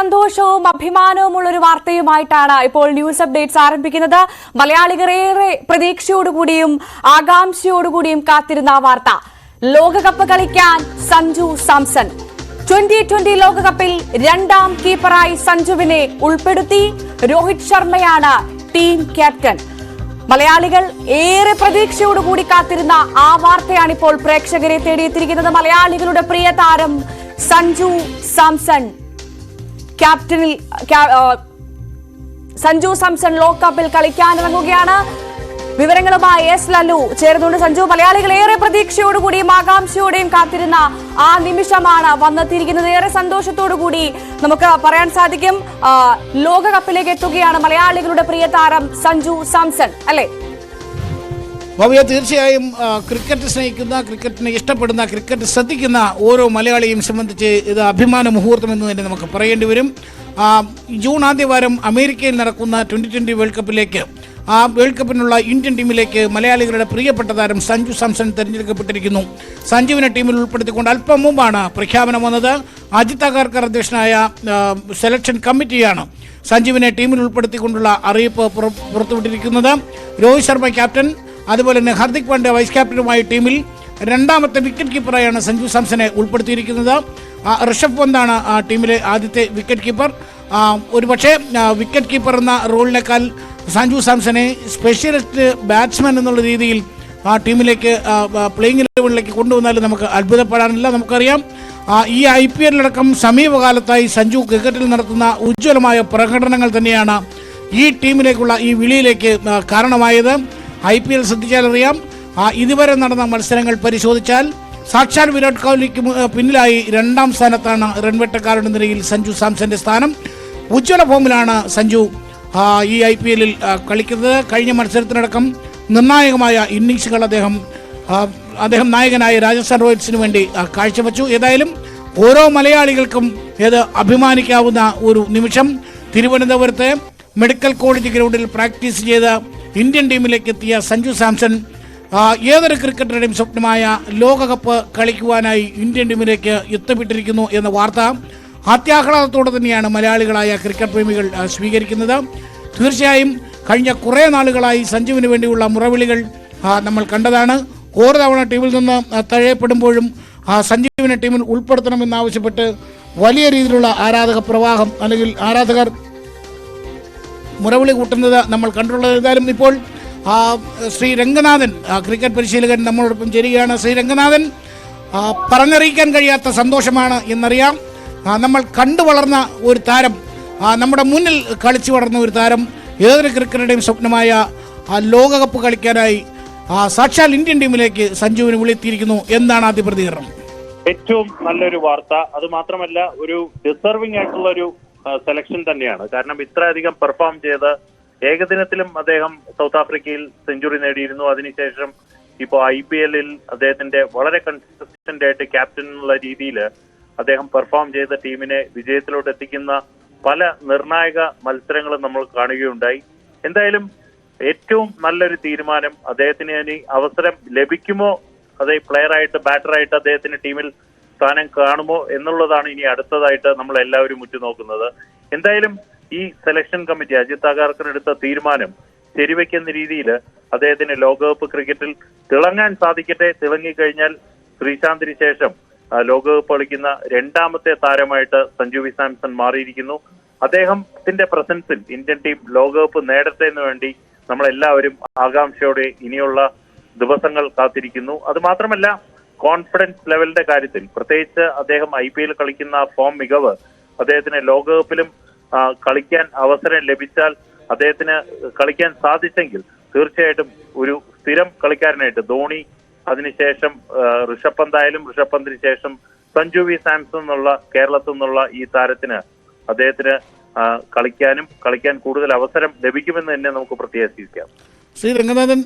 സന്തോഷവും അഭിമാനവുമുള്ള ഒരു വാർത്തയുമായിട്ടാണ് ഇപ്പോൾ ന്യൂസ് അപ്ഡേറ്റ്സ് ആരംഭിക്കുന്നത്. മലയാളികളേറെ പ്രതീക്ഷയോടുകൂടിയും ആകാംക്ഷയോടുകൂടിയും കാത്തിരുന്ന വാർത്ത. ലോകകപ്പ് കളിക്കാൻ സഞ്ജു സാംസൺ. 2020 ലോകകപ്പിൽ രണ്ടാം കീപ്പറായി സഞ്ജുവിനെ ഉൾപ്പെടുത്തി. രോഹിത് ശർമ്മയാണ് ടീം ക്യാപ്റ്റൻ. മലയാളികൾ ഏറെ പ്രതീക്ഷയോടുകൂടി കാത്തിരുന്ന ആ വാർത്തയാണിപ്പോൾ പ്രേക്ഷകരെ തേടിയെത്തിയിരിക്കുന്നത്. മലയാളികളുടെ പ്രിയ താരം സഞ്ജു സാംസൺ സഞ്ജു സാംസൺ ലോകകപ്പിൽ കളിക്കാനിറങ്ങുകയാണ്. വിവരങ്ങളുമായി എസ് ലല്ലു ചേർന്നുകൊണ്ട്. സഞ്ജു, മലയാളികൾ ഏറെ പ്രതീക്ഷയോടുകൂടിയും ആകാംക്ഷയോടെയും കാത്തിരുന്ന ആ നിമിഷമാണ് വന്നെത്തിയിരിക്കുന്നത്. ഏറെ സന്തോഷത്തോടുകൂടി നമുക്ക് പറയാൻ സാധിക്കും, ലോകകപ്പിലേക്ക് എത്തുകയാണ് മലയാളികളുടെ പ്രിയ താരം സഞ്ജു സാംസൺ, അല്ലേ? ഭവ്യ, തീർച്ചയായും ക്രിക്കറ്റ് സ്നേഹിക്കുന്ന, ക്രിക്കറ്റിനെ ഇഷ്ടപ്പെടുന്ന, ക്രിക്കറ്റ് ശ്രദ്ധിക്കുന്ന ഓരോ മലയാളിയും സംബന്ധിച്ച് ഇത് അഭിമാന മുഹൂർത്തം എന്ന് തന്നെ നമുക്ക് പറയേണ്ടി വരും. ജൂൺ ആദ്യവാരം അമേരിക്കയിൽ നടക്കുന്ന 2020 വേൾഡ് കപ്പിലേക്ക്, ആ വേൾഡ് കപ്പിനുള്ള ഇന്ത്യൻ ടീമിലേക്ക് മലയാളികളുടെ പ്രിയപ്പെട്ട താരം സഞ്ജു സാംസൺ തിരഞ്ഞെടുക്കപ്പെട്ടിരിക്കുന്നു. സഞ്ജുവിനെ ടീമിൽ ഉൾപ്പെടുത്തിക്കൊണ്ട് അല്പം മുമ്പാണ് പ്രഖ്യാപനം വന്നത്. അജിത് അഗർക്കർ അധ്യക്ഷനായ സെലക്ഷൻ കമ്മിറ്റിയാണ് സഞ്ജുവിനെ ടീമിൽ ഉൾപ്പെടുത്തിക്കൊണ്ടുള്ള അറിയിപ്പ് പുറത്തുവിട്ടിരിക്കുന്നത്. രോഹിത് ശർമ്മ ക്യാപ്റ്റൻ, അതുപോലെ തന്നെ ഹാർദിക് പാണ്ഡ്യ വൈസ് ക്യാപ്റ്റനുമായി ടീമിൽ രണ്ടാമത്തെ വിക്കറ്റ് കീപ്പറായാണ് സഞ്ജു സാംസനെ ഉൾപ്പെടുത്തിയിരിക്കുന്നത്. ഋഷഭ് പന്താണ് ആ ടീമിലെ ആദ്യത്തെ വിക്കറ്റ് കീപ്പർ. ഒരുപക്ഷെ വിക്കറ്റ് കീപ്പർ എന്ന റോളിനേക്കാൾ സഞ്ജു സാംസനെ സ്പെഷ്യലിസ്റ്റ് ബാറ്റ്സ്മാൻ എന്നുള്ള രീതിയിൽ ആ ടീമിലേക്ക് പ്ലേയിങ് ലെവലിലേക്ക് കൊണ്ടുവന്നാലും നമുക്ക് അത്ഭുതപ്പെടാനില്ല. നമുക്കറിയാം, ഈ IPL അടക്കം സമീപകാലത്തായി സഞ്ജു ക്രിക്കറ്റിൽ നടത്തുന്ന ഉജ്ജ്വലമായ പ്രകടനങ്ങൾ തന്നെയാണ് ഈ ടീമിലേക്കുള്ള ഈ വിളിയിലേക്ക് കാരണമായത്. IPL ശ്രദ്ധിച്ചാലറിയാം, ഇതുവരെ നടന്ന മത്സരങ്ങൾ പരിശോധിച്ചാൽ സാക്ഷാൽ വിരാട് കോഹ്ലിക്ക് പിന്നിലായി രണ്ടാം സ്ഥാനത്താണ് റൺവേട്ടക്കാരുടെ നിരയിൽ സഞ്ജു സാംസന്റെ സ്ഥാനം. ഉജ്ജ്വല ഫോമിലാണ് സഞ്ജു ഈ IPL കളിക്കുന്നത്. കഴിഞ്ഞ മത്സരത്തിനടക്കം നിർണായകമായ ഇന്നിങ്സുകൾ അദ്ദേഹം നായകനായ രാജസ്ഥാൻ റോയൽസിന് വേണ്ടി കാഴ്ചവെച്ചു. ഏതായാലും ഓരോ മലയാളികൾക്കും ഇത് അഭിമാനിക്കാവുന്ന ഒരു നിമിഷം. തിരുവനന്തപുരത്തെ മെഡിക്കൽ കോളേജ് ഗ്രൗണ്ടിൽ പ്രാക്ടീസ് ചെയ്ത് ഇന്ത്യൻ ടീമിലേക്ക് എത്തിയ സഞ്ജു സാംസൺ ഏതൊരു ക്രിക്കറ്ററുടെയും സ്വപ്നമായ ലോകകപ്പ് കളിക്കുവാനായി ഇന്ത്യൻ ടീമിലേക്ക് എത്തപ്പെട്ടിരിക്കുന്നു എന്ന വാർത്ത അത്യാഹ്ലാദത്തോടെ തന്നെയാണ് മലയാളികളായ ക്രിക്കറ്റ് പ്രേമികൾ സ്വീകരിക്കുന്നത്. തീർച്ചയായും കഴിഞ്ഞ കുറേ നാളുകളായി സഞ്ജുവിന് വേണ്ടിയുള്ള മുറവിളികൾ നമ്മൾ കണ്ടതാണ്. ഓരോ തവണ ടീമിൽ നിന്ന് തഴയപ്പെടുമ്പോഴും സഞ്ജുവിനെ ടീമിൽ ഉൾപ്പെടുത്തണമെന്നാവശ്യപ്പെട്ട് വലിയ രീതിയിലുള്ള ആരാധക പ്രവാഹം അല്ലെങ്കിൽ ആരാധകർ മുറവിളി കൂട്ടുന്നത് നമ്മൾ കണ്ടിട്ടുള്ളത്. ഏതായാലും ഇപ്പോൾ ശ്രീ രംഗനാഥൻ, ക്രിക്കറ്റ് പരിശീലകൻ, നമ്മളോടൊപ്പം ചേരുകയാണ്. ശ്രീ രംഗനാഥൻ, പറഞ്ഞറിയിക്കാൻ കഴിയാത്ത സന്തോഷമാണ് എന്നറിയാം. നമ്മൾ കണ്ടു വളർന്ന ഒരു താരം, നമ്മുടെ മുന്നിൽ കളിച്ചു വളർന്ന ഒരു താരം, ഏതൊരു ക്രിക്കറ്റുടെയും സ്വപ്നമായ ലോകകപ്പ് കളിക്കാനായി സാക്ഷാൽ ഇന്ത്യൻ ടീമിലേക്ക് സഞ്ജുവിന് വിളിയെത്തിയിരിക്കുന്നു. എന്താണ് ആദ്യ പ്രതികരണം? ഏറ്റവും നല്ലൊരു വാർത്ത. അത് മാത്രമല്ല, ഒരു ഡിസർവിംഗ് ആയിട്ടുള്ള ഒരു സെലക്ഷൻ തന്നെയാണ്. കാരണം ഇത്രയധികം പെർഫോം ചെയ്ത് ഏകദിനത്തിലും അദ്ദേഹം സൗത്ത് ആഫ്രിക്കയിൽ സെഞ്ചുറി നേടിയിരുന്നു. അതിനുശേഷം ഇപ്പോൾ IPL അദ്ദേഹത്തിന്റെ വളരെ കൺസിസ്റ്റന്റ് ആയിട്ട് ക്യാപ്റ്റൻ എന്നുള്ള രീതിയിൽ അദ്ദേഹം പെർഫോം ചെയ്ത ടീമിനെ വിജയത്തിലോട്ട് എത്തിക്കുന്ന പല നിർണായക മത്സരങ്ങളും നമ്മൾ കാണുകയുണ്ടായി. എന്തായാലും ഏറ്റവും നല്ലൊരു തീരുമാനം. അദ്ദേഹത്തിന് ഇനി അവസരം ലഭിക്കുമോ, അതേ പ്ലെയറായിട്ട് ബാറ്ററായിട്ട് അദ്ദേഹത്തിന് ടീമിൽ സ്ഥാനം കാണുമോ എന്നുള്ളതാണ് ഇനി അടുത്തതായിട്ട് നമ്മൾ എല്ലാവരും ഉറ്റുനോക്കുന്നത്. എന്തായാലും ഈ സെലക്ഷൻ കമ്മിറ്റി അജിത് അഗർക്കർ എടുത്ത തീരുമാനം ശരിവെക്കുന്ന രീതിയിൽ അദ്ദേഹത്തിന് ലോകകപ്പ് ക്രിക്കറ്റിൽ തിളങ്ങാൻ സാധിക്കട്ടെ. തിളങ്ങിക്കഴിഞ്ഞാൽ ശ്രീശാന്തിന് ശേഷം ലോകകപ്പ് കളിക്കുന്ന രണ്ടാമത്തെ താരമായിട്ട് സഞ്ജു സാംസൺ മാറിയിരിക്കുന്നു. അദ്ദേഹത്തിന്റെ പ്രസൻസിൽ ഇന്ത്യൻ ടീം ലോകകപ്പ് നേടട്ടെ എന്ന് വേണ്ടി നമ്മളെല്ലാവരും ആകാംക്ഷയോടെ ഇനിയുള്ള ദിവസങ്ങൾ കാത്തിരിക്കുന്നു. അത് മാത്രമല്ല, കോൺഫിഡൻസ് ലെവലിന്റെ കാര്യത്തിൽ പ്രത്യേകിച്ച് അദ്ദേഹം IPL കളിക്കുന്ന ഫോം മികവ്, അദ്ദേഹത്തിന് ലോകകപ്പിലും കളിക്കാൻ അവസരം ലഭിച്ചാൽ, അദ്ദേഹത്തിന് കളിക്കാൻ സാധിച്ചെങ്കിൽ തീർച്ചയായിട്ടും ഒരു സ്ഥിരം കളിക്കാരനായിട്ട് ധോണി, അതിനുശേഷം ഋഷഭ് പന്തായാലും ഋഷഭ് പന്തിന് ശേഷം സഞ്ജു സാംസൺ എന്നുള്ള കേരളത്തിൽ നിന്നുള്ള ഈ താരത്തിന് അദ്ദേഹത്തിന് കളിക്കാൻ കൂടുതൽ അവസരം ലഭിക്കുമെന്ന് തന്നെ നമുക്ക് പ്രത്യാശിക്കാം. ശ്രീ രംഗനാഥൻ,